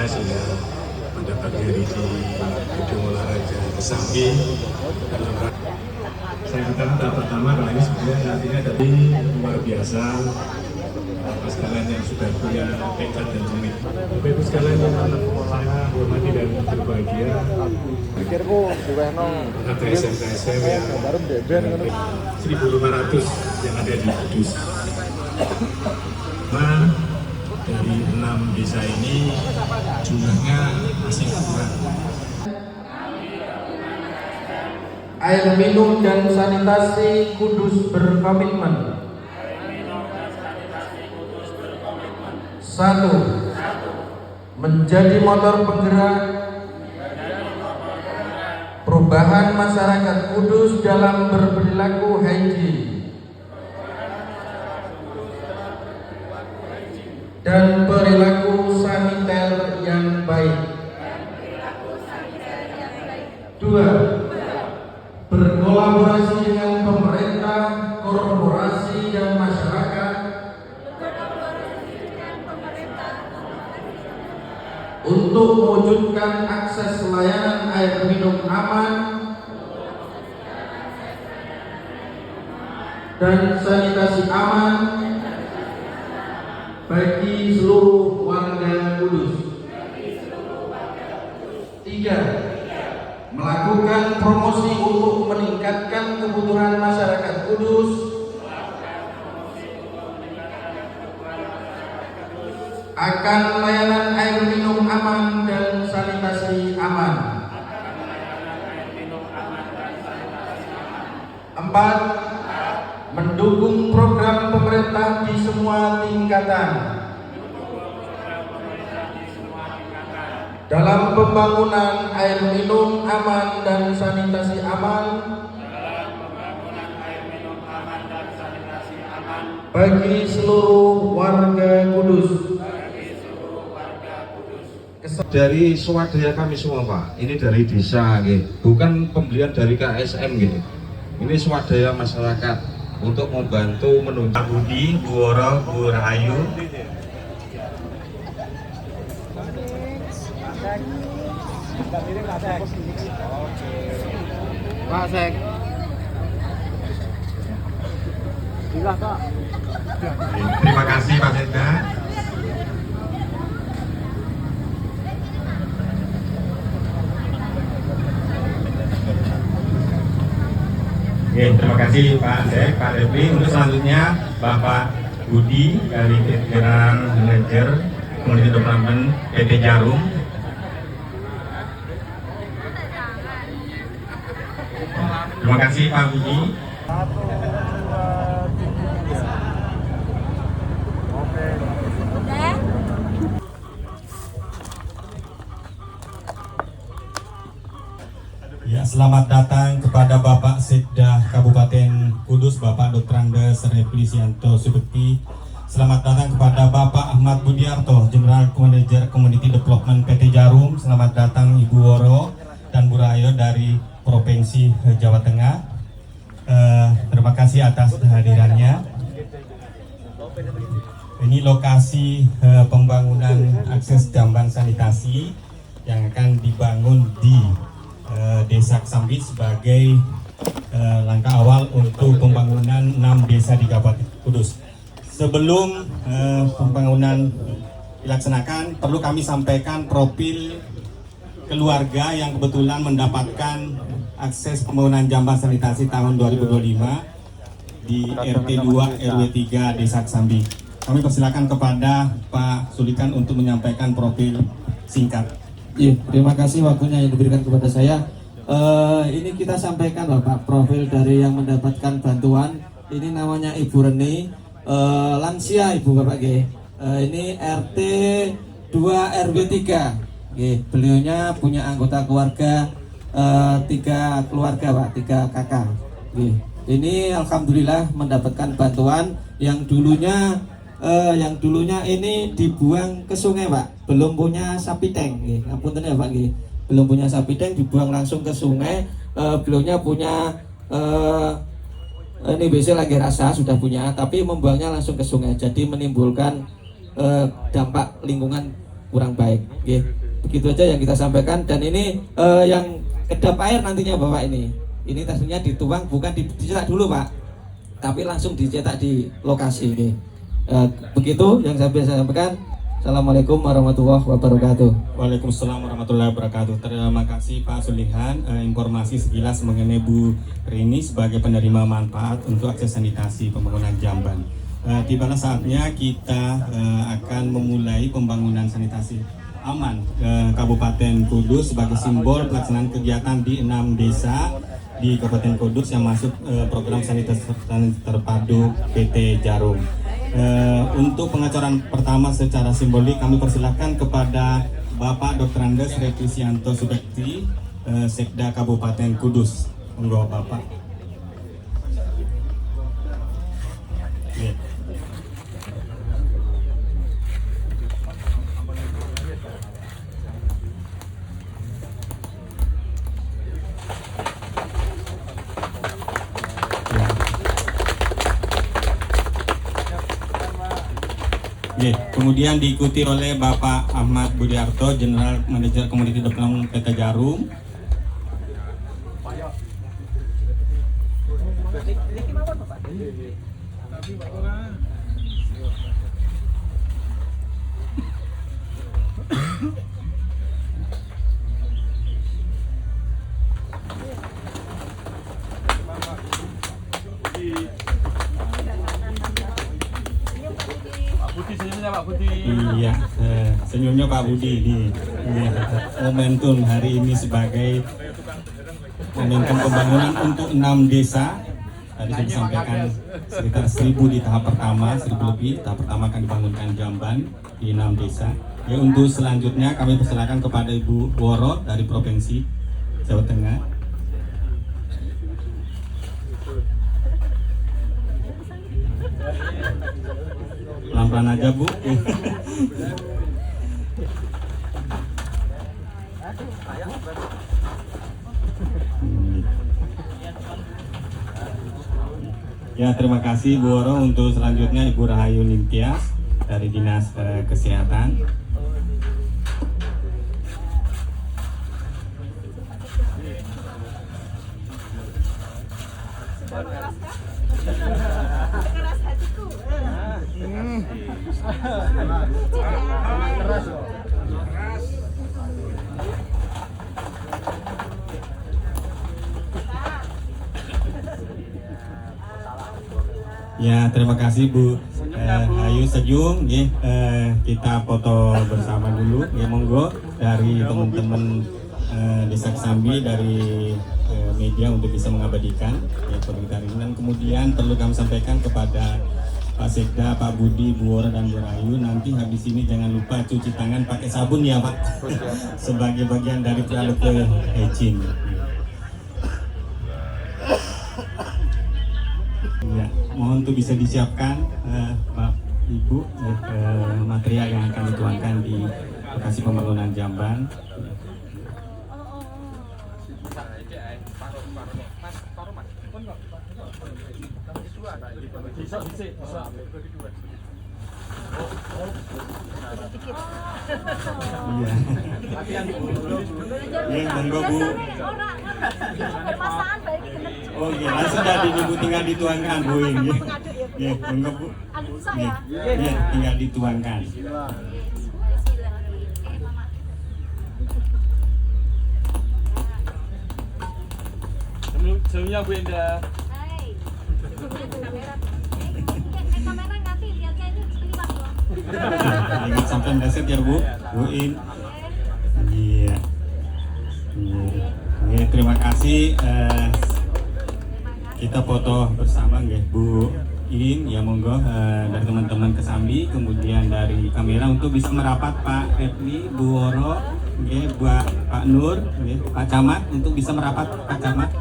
sehingga pada pagi hari di gedung olahraga Kesambi saya katakan tahap pertama karena ini sebenarnya nantinya dari luar biasa Bapak sekalian yang sudah punya tekad dan komit. Bapak Ibu sekalian yang saya hormati dan berbahagia anak SMK-SM yang 1.500 yang ada di Kudus. Dari 6 desa ini jumlahnya masih kurang. Air minum dan sanitasi Kudus berkomitmen. 1. Menjadi motor penggerak perubahan masyarakat Kudus dalam berperilaku hygiene dan perilaku saniter yang baik. 2. Berkolaborasi dengan pemerintah, korporasi, dan masyarakat untuk mewujudkan akses layanan air minum aman dan sanitasi aman bagi seluruh warga Kudus. 3. Melakukan promosi untuk meningkatkan kebutuhan masyarakat Kudus akan layanan air minum aman dan sanitasi aman. 4. Mendukung program pemerintah di semua tingkatan dalam pembangunan air minum aman dan sanitasi aman bagi seluruh warga Kudus. Dari swadaya kami semua Pak, ini dari desa gitu. Bukan pembelian dari KSM gitu. Ini swadaya masyarakat untuk membantu menunjang Pak Budi, Bu Woro, Bu Rahayu. Pak Sek. Bila Pak. Terima kasih Pak Sekda. Oke, terima kasih Pak Sek, Pak Repli. Untuk selanjutnya Bapak Budi dari General Manager Community Development PT Jarum. Terima kasih Pak Budi. Ya, selamat datang kepada Bapak Sekda Kabupaten Kudus, Bapak Dr. Andes Replisianto Subekti. Selamat datang kepada Bapak Ahmad Budiarto, General Manager Community Development PT Jarum. Selamat datang Ibu Woro dan Bu Rahayu dari Provinsi Jawa Tengah. Terima kasih atas kehadirannya. Ini lokasi pembangunan akses jamban sanitasi yang akan dibangun di Desa Kesambi sebagai langkah awal untuk pembangunan 6 desa di Kabupaten Kudus. Sebelum pembangunan dilaksanakan, perlu kami sampaikan profil keluarga yang kebetulan mendapatkan akses pembangunan jamban sanitasi tahun 2025 di RT 2 RW 3 Desa Kesambi. Kami persilakan kepada Pak Sulikan untuk menyampaikan profil singkat. Iya, terima kasih waktunya yang diberikan kepada saya. Ini kita sampaikan Bapak profil dari yang mendapatkan bantuan. Ini namanya Ibu Reni, lansia Ibu Bapak G. Ini RT 2 RW 3. G. Beliaunya punya anggota keluarga 3 keluarga Pak, 3 kakak. G. Ini alhamdulillah mendapatkan bantuan yang dulunya ini dibuang ke sungai Pak, belum punya sapi tank, apunten ya Pak, belum punya sapi tank, dibuang langsung ke sungai. Beliaunya punya ini BC lagi rasa sudah punya, tapi membuangnya langsung ke sungai, jadi menimbulkan dampak lingkungan kurang baik. Oke, begitu aja yang kita sampaikan. Dan ini yang kedap air nantinya Bapak ini tentunya dituang, bukan dicetak dulu Pak, tapi langsung dicetak di lokasi ini. Begitu yang saya bisa sampaikan. Assalamualaikum warahmatullahi wabarakatuh. Waalaikumsalam warahmatullahi wabarakatuh. Terima kasih Pak Sulihan, informasi sekilas mengenai Bu Rini sebagai penerima manfaat untuk akses sanitasi pembangunan Jamban. Tibalah saatnya kita akan memulai pembangunan sanitasi aman Kabupaten Kudus sebagai simbol pelaksanaan kegiatan di 6 desa di Kabupaten Kudus yang masuk program sanitasi terpadu PT Jarum. Untuk pengacoran pertama secara simbolik kami persilahkan kepada Bapak Dr. Andes Retrisianto Subekti, Sekda Kabupaten Kudus. Monggo Bapak. Kemudian diikuti oleh Bapak Ahmad Budiarto, General Manager Community Development PT Jarum. Iya, senyumnya Pak Budi ini. Iya, momentum hari ini sebagai momentum pembangunan untuk 6 desa. Tadi sudah disampaikan sekitar 1000 di tahap pertama, 1000 lebih. Tahap pertama akan dibangunkan Jamban di 6 desa. Ya, untuk selanjutnya kami persilakan kepada Ibu Woro dari Provinsi Jawa Tengah. Pelan-pelan aja Bu. Ya, terima kasih Bu Woro. Untuk selanjutnya Ibu Rahayu Nintias dari Dinas Kesehatan. Ya, terima kasih Bu Ayu Sejung. Kita foto bersama dulu. Ya, monggo dari teman-teman Desa Kesambi dari media untuk bisa mengabadikan ya kita hari ini. Dan kemudian perlu kami sampaikan kepada Pak Sekda, Pak Budi, Bu Woro dan Bu Rahayu, nanti habis ini jangan lupa cuci tangan pakai sabun ya Pak, sebagai bagian dari perilaku hygiene. Ya, mohon untuk bisa disiapkan Pak Ibu material yang akan dituangkan di lokasi pembangunan Jamban. Iya, monggo Bu. Oh iya, langsung dari Ibu tinggal dituangkan Bu ini. Iya, monggo Bu. Iya, tinggal dituangkan. Sebelumnya Bu Indah. Kamera nanti lihatnya ini sekelibat loh. Ingat sampai meleset ya Bu, Bu In. Iya. Oke, terima kasih. Kita foto bersama nggih Bu In, ya monggo dari teman-teman Kesambi, kemudian dari kamera untuk bisa merapat Pak Repli, Bu Woro, nggih Pak Nur, nggih Pak Camat untuk bisa merapat Pak Camat.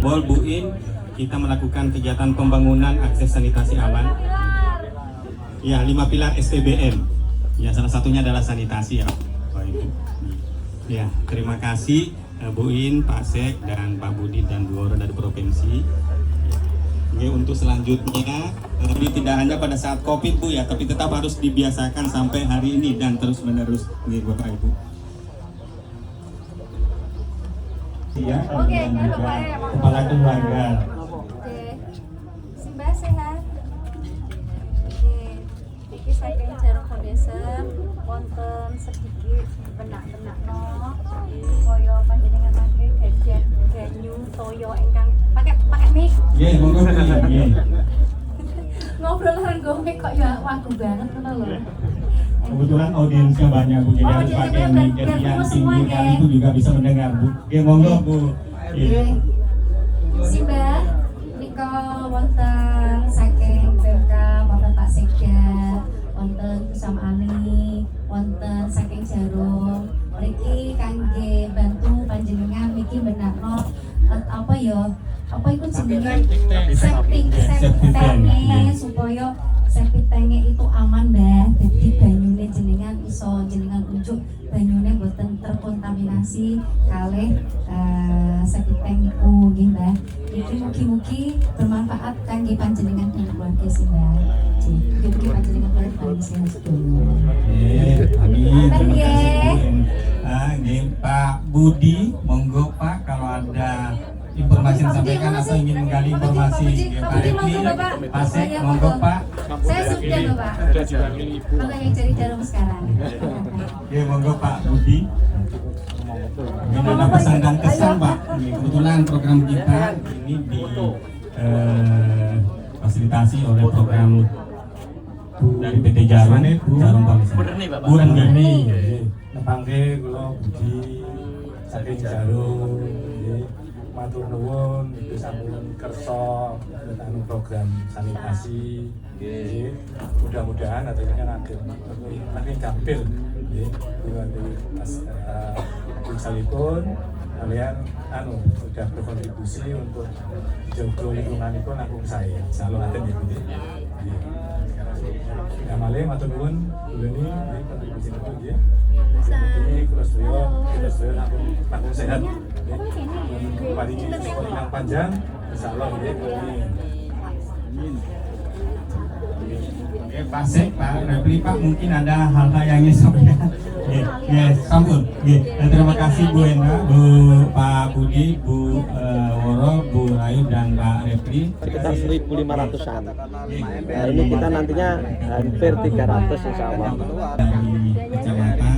Bol Bu In, kita melakukan kegiatan pembangunan akses sanitasi aman. Ya, 5 pilar STBM. Ya, salah satunya adalah sanitasi ya, Pak Ibu. Ya, terima kasih Bu In, Pak Sek, dan Pak Budi dan Bu Woro dari provinsi. Oke, untuk selanjutnya ini tidak hanya pada saat Covid Bu ya, tapi tetap harus dibiasakan sampai hari ini dan terus menerus, Bapak Ibu. Ya, Oke, dan ya, juga Bapak, ya, Bapak. kepala keluarga. Oke. Simbah sehat. Oke. Iki saking Jarum Foundation wonten sedikit benak-benakno supaya panjenengan mangke gadget ganyu toyo ingkang pakai mic. Nggih, monggo Bu. Nggih. Ngobrol karo mic kok ya wagu banget ngono lho. Kebetulan audiensnya banyak Bu, jadi Oh, harus jadi pakai biar- mic, jadi biar yang ketemu semua, pinggir ya. itu juga bisa mendengar Bu. Oke, monggo Bu. Iya. Simbah nika wonten saking BMK wonten Pak Sekda, wonten Kusamaani, wonten saking Jarum. Mriki kangge bantu panjenengan niki benakno apa ya? Apa iku jenenge? Septic tank supaya septic tank itu aman Mbah. Jadi banyune jenengan iso jenengan unjuk banyune boten terkontaminasi kalih septic tank niku nggih Mbah. Iki mugi-mugi bermanfaat kangge panjenengan dan keluarga sih Mbah. Mugi-mugi panjenengan keluarga sehat sedoyo. Amin. Amin, Terima kasih ya. Bu. Nggih, Pak Budi, monggo Pak kalau ada informasi yang disampaikan atau ingin menggali informasi Pak Budi, monggo, Bapak. Pak Sek, monggo Pak. Saya sudah Bapak. Bapak yang cari Jarum sekarang. Oke, monggo Pak Budi. Ini ada pesan dan kesan Pak. Ini kebetulan program kita ini fasilitasi oleh program dari PT Jarum Foundation. Bu Reni. Nepangke kula Budi saking Jarum nggih. Matur nuwun itu sampun kersa anu program sanitasi nggih. Mudah-mudahan aturnya makin gampil nggih. Diwanti pas salipun kalian sudah berkontribusi untuk jaga lingkungan itu nanggung saya. Insyaallah ngaten ya Budi. Nggih. Ya malih matur nuwun Buleni nggih kontribusi niku nggih. Ini kula sedaya nanggung sehat. Paling yang panjang, insyaallah nggih. Oke, Pak Sek, Pak Repli, Pak mungkin ada hal-hal yang ingin sampaikan. Sambut. Terima kasih Bu Enda, Bu Pak Budi, Bu Woro, Bu Rayu dan Pak Repli. Sekitar 1.500-an. Nah, ini kita nantinya hampir 300 insya Allah. Dari kecamatan.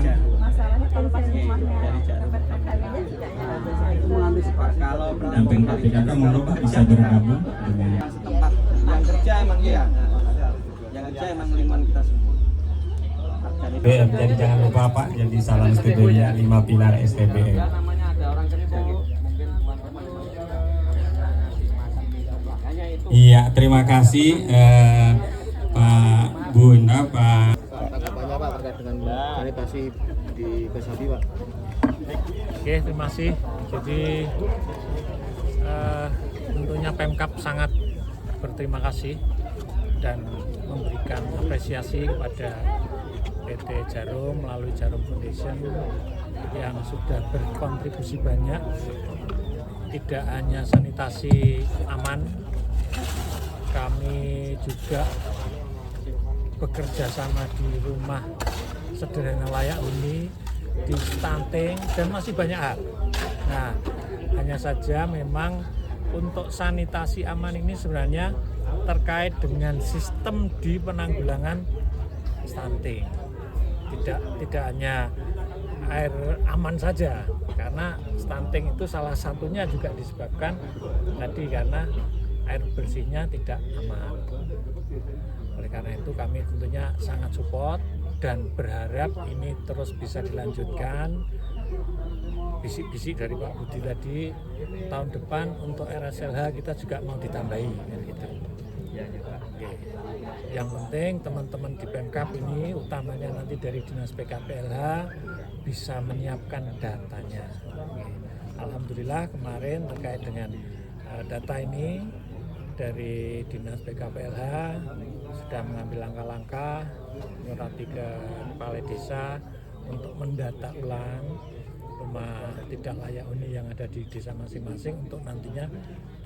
Pendamping PPKK, monggo Pak bisa bergabung dengan Yang kerja emang iya. Yang kerja emang lingkungan kita semua. jadi jangan lupa Pak, jadi salam STBM-nya 5 pilar STBM. Namanya ada orang kerja mungkin teman-teman Iya, terima kasih Pak Bu Enda, Pak. tanggapannya Pak terkait dengan sanitasi di Kesabi Pak. Oke, terima kasih. Jadi tentunya Pemkab sangat berterima kasih dan memberikan apresiasi kepada PT Jarum melalui Jarum Foundation yang sudah berkontribusi banyak, tidak hanya sanitasi aman, kami juga bekerja sama di rumah sederhana layak huni, di stunting, dan masih banyak hal. Nah, hanya saja memang untuk sanitasi aman ini sebenarnya terkait dengan sistem di penanggulangan stunting. Tidak hanya air aman saja, karena stunting itu salah satunya juga disebabkan tadi karena air bersihnya tidak aman. Oleh karena itu kami tentunya sangat support dan berharap ini terus bisa dilanjutkan. Bisik-bisik dari Pak Budi tadi, tahun depan untuk RSLH kita juga mau ditambahi gitu. Oke. Yang penting teman-teman di Pemkab ini, utamanya nanti dari Dinas PKPLH, bisa menyiapkan datanya. Oke. Alhamdulillah kemarin terkait dengan data ini dari Dinas PKPLH sudah mengambil langkah-langkah menyurati ke kepala desa untuk mendata ulang rumah tidak layak huni yang ada di desa masing-masing untuk nantinya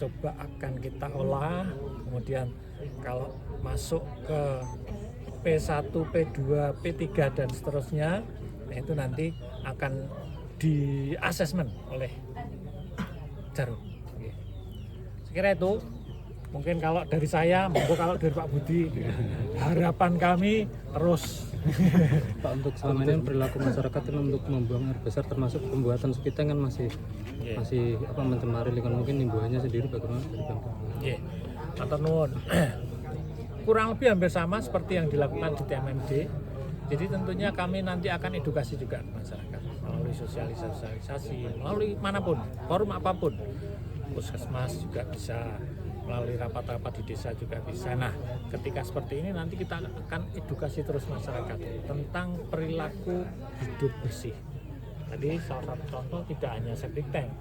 coba akan kita olah, kemudian kalau masuk ke P1, P2, P3 dan seterusnya, nah itu nanti akan di asesmen oleh Jarum. Oke. Saya kira itu mungkin kalau dari saya, monggo kalau dari Pak Budi, harapan kami terus. Pak, untuk selama ini perilaku masyarakat itu untuk membuang air besar termasuk pembuatan sekiteng kan masih mencemari lingkungan, mungkin imbuhannya sendiri bagaimana dari Pemda? Nggih. Matur nuwun. Kurang lebih hampir sama seperti yang dilakukan di TMMD. Jadi tentunya kami nanti akan edukasi juga masyarakat melalui sosialisasi, melalui manapun, forum apapun. Puskesmas juga bisa, melalui rapat-rapat di desa juga bisa. Nah, ketika seperti ini nanti kita akan edukasi terus masyarakat tentang perilaku hidup bersih. Tadi salah satu contoh tidak hanya septic tank.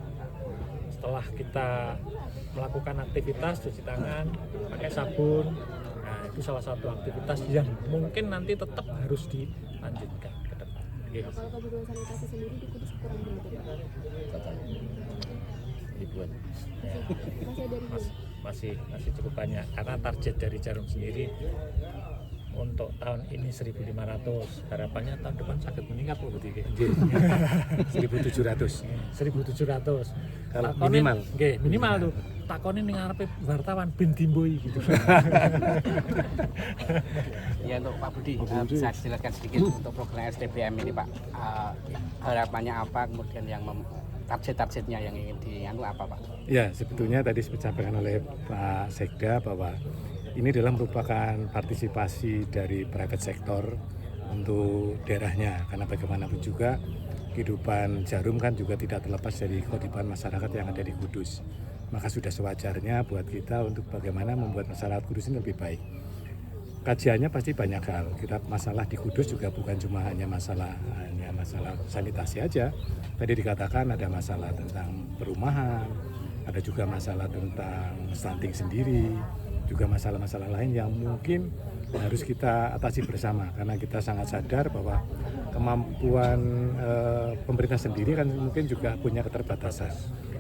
Setelah kita melakukan aktivitas cuci tangan, pakai sabun, nah itu salah satu aktivitas yang mungkin nanti tetap harus dilanjutkan ke depan. Yes. Kalau kebutuhan sanitasi sendiri di Kudus kurang berapa? Ribuan. Masih ada ribuan? Masih cukup banyak karena target dari Jarum sendiri untuk tahun ini 1.500, harapannya tahun depan sakit meningkat Bu Budi. 1.700. 1.700. Kalau minimal. Nggih, minimal tuh. Takone ning ngarepe wartawan ben dimboi gitu. Ya, untuk Pak Budi, bisa dijelaskan sedikit untuk program STBM ini Pak, harapannya apa, kemudian yang target-targetnya yang ingin dianu apa Pak? Ya, sebetulnya tadi disampaikan oleh Pak Sekda bahwa ini adalah merupakan partisipasi dari private sector untuk daerahnya, karena bagaimanapun juga kehidupan Jarum kan juga tidak terlepas dari kehidupan masyarakat yang ada di Kudus. Maka sudah sewajarnya buat kita untuk bagaimana membuat masyarakat Kudus ini lebih baik. Kajiannya pasti banyak hal. Kita masalah di Kudus juga bukan cuma hanya masalah sanitasi aja. Tadi dikatakan ada masalah tentang perumahan, ada juga masalah tentang stunting sendiri, juga masalah-masalah lain yang mungkin harus kita atasi bersama, karena kita sangat sadar bahwa kemampuan pemerintah sendiri kan mungkin juga punya keterbatasan.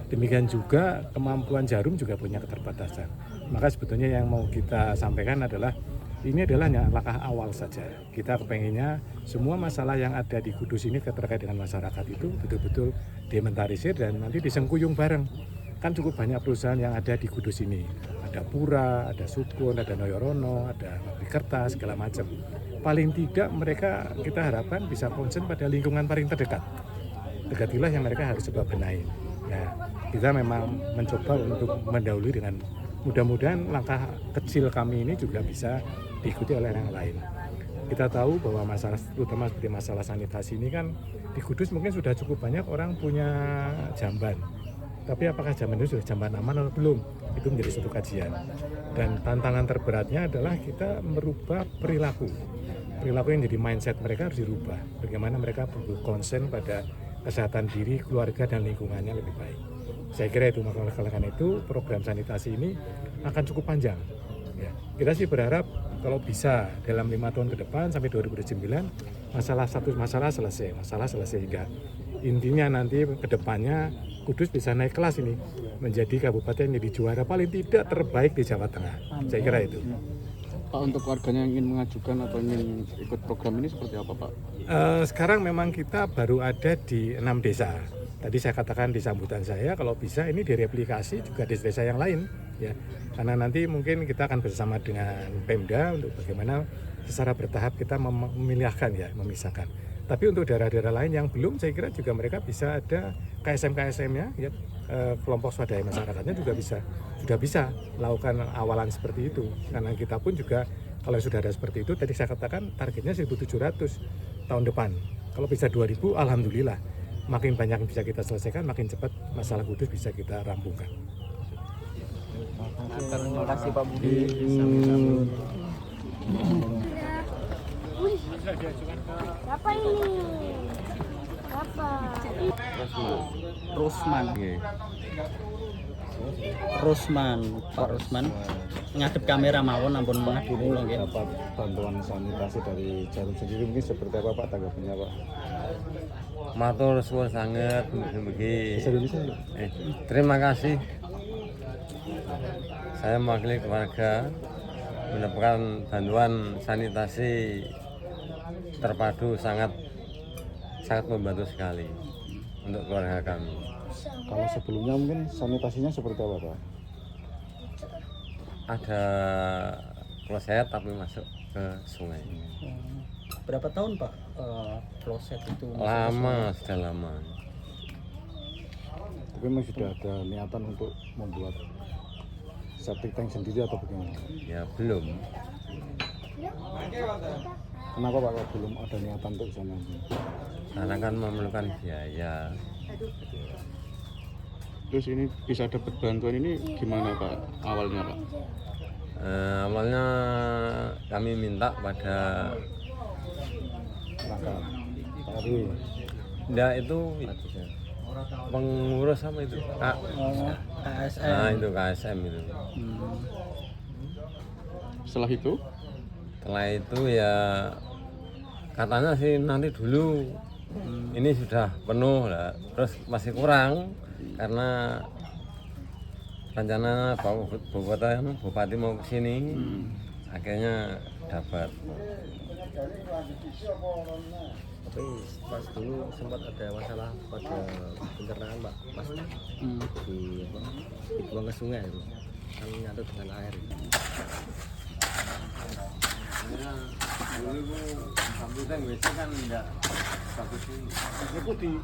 Demikian juga kemampuan Jarum juga punya keterbatasan. Maka sebetulnya yang mau kita sampaikan adalah ini adalah hanya langkah awal saja. Kita kepenginnya semua masalah yang ada di Kudus ini terkait dengan masyarakat itu betul-betul diinventarisir dan nanti disengkuyung bareng. Kan cukup banyak perusahaan yang ada di Kudus ini. Ada Pura, ada Sukun, ada Noyorono, ada Pabrik Kertas, segala macam. Paling tidak mereka kita harapkan bisa concern pada lingkungan paling terdekat. Dekatilah yang mereka harus coba benahi. Nah, kita memang mencoba untuk mendahului dengan mudah-mudahan langkah kecil kami ini juga bisa diikuti oleh yang lain. Kita tahu bahwa masalah, terutama seperti masalah sanitasi ini kan di Kudus mungkin sudah cukup banyak orang punya jamban. Tapi apakah jamban itu sudah jamban aman atau belum? Itu menjadi suatu kajian. Dan tantangan terberatnya adalah kita merubah perilaku. Perilaku yang jadi mindset mereka harus dirubah. Bagaimana mereka berkonsen pada kesehatan diri, keluarga, dan lingkungannya lebih baik. Saya kira itu, maka karena itu program sanitasi ini akan cukup panjang. Ya, kita sih berharap kalau bisa dalam 5 tahun ke depan sampai 2029 masalah selesai hingga intinya nanti ke depannya Kudus bisa naik kelas ini menjadi kabupaten yang jadi juara paling tidak terbaik di Jawa Tengah. Saya kira itu. Pak, untuk warganya yang ingin mengajukan atau ingin ikut program ini seperti apa Pak? Sekarang memang kita baru ada di 6 desa. Tadi saya katakan di sambutan saya kalau bisa ini direplikasi juga di desa yang lain ya. Karena nanti mungkin kita akan bersama dengan Pemda untuk bagaimana secara bertahap kita memisahkan. Tapi untuk daerah-daerah lain yang belum, saya kira juga mereka bisa ada KSM-nya ya, kelompok swadaya masyarakatnya juga sudah bisa melakukan awalan seperti itu. Karena kita pun juga kalau sudah ada seperti itu, tadi saya katakan targetnya 1.700 tahun depan. Kalau bisa 2.000, alhamdulillah. Makin banyak yang bisa kita selesaikan, makin cepat masalah Kudus bisa kita rampungkan. Terima kasih Pak Budi. Siapa ini? Siapa? Rusman, Pak Rusman. Ngadep kamera mawon ampun menghadiri kula nggih. Dapat bantuan sanitasi dari Jarum sendiri mungkin seperti apa Pak tanggapannya Pak? Matur suwun sanget mugi. Terima kasih. Saya mewakili keluarga mendapatkan bantuan sanitasi terpadu sangat membantu sekali untuk keluarga kami. Kalau sebelumnya mungkin sanitasinya seperti apa Pak? Ada kloset tapi masuk ke sungai. Berapa tahun Pak kloset itu? Lama, sudah lama. Tapi memang sudah ada niatan untuk membuat septic tank sendiri atau bagaimana? Ya belum. Kenapa Pak kalau belum ada niatan untuk sana? Karena kan memerlukan biaya. Terus ini bisa dapat bantuan ini gimana Pak awalnya Pak? Awalnya kami minta pada ya itu pengurus apa itu KSM. Nah itu KSM itu. Setelah itu Ya katanya sih nanti dulu ini sudah penuh lah, terus masih kurang karena rencana bupati mau kesini, akhirnya dapat. Tapi pas dulu sempat ada masalah pada pencernaan Pak, pas dibuang ke sungai itu kan nyatu dengan air. Dulu sambutan WC kan enggak bagus ini. Ini putih.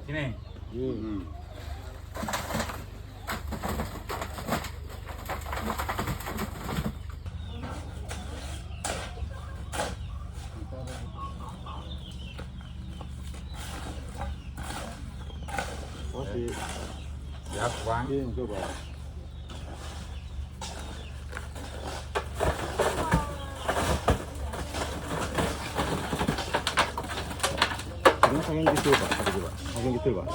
Sini. siap Bang. Coba. Ini saking kecil Pak, saking kecil Pak.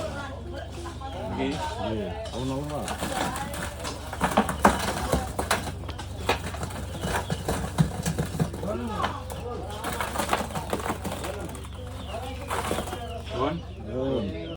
Oke. Iya, tahun lalu Pak.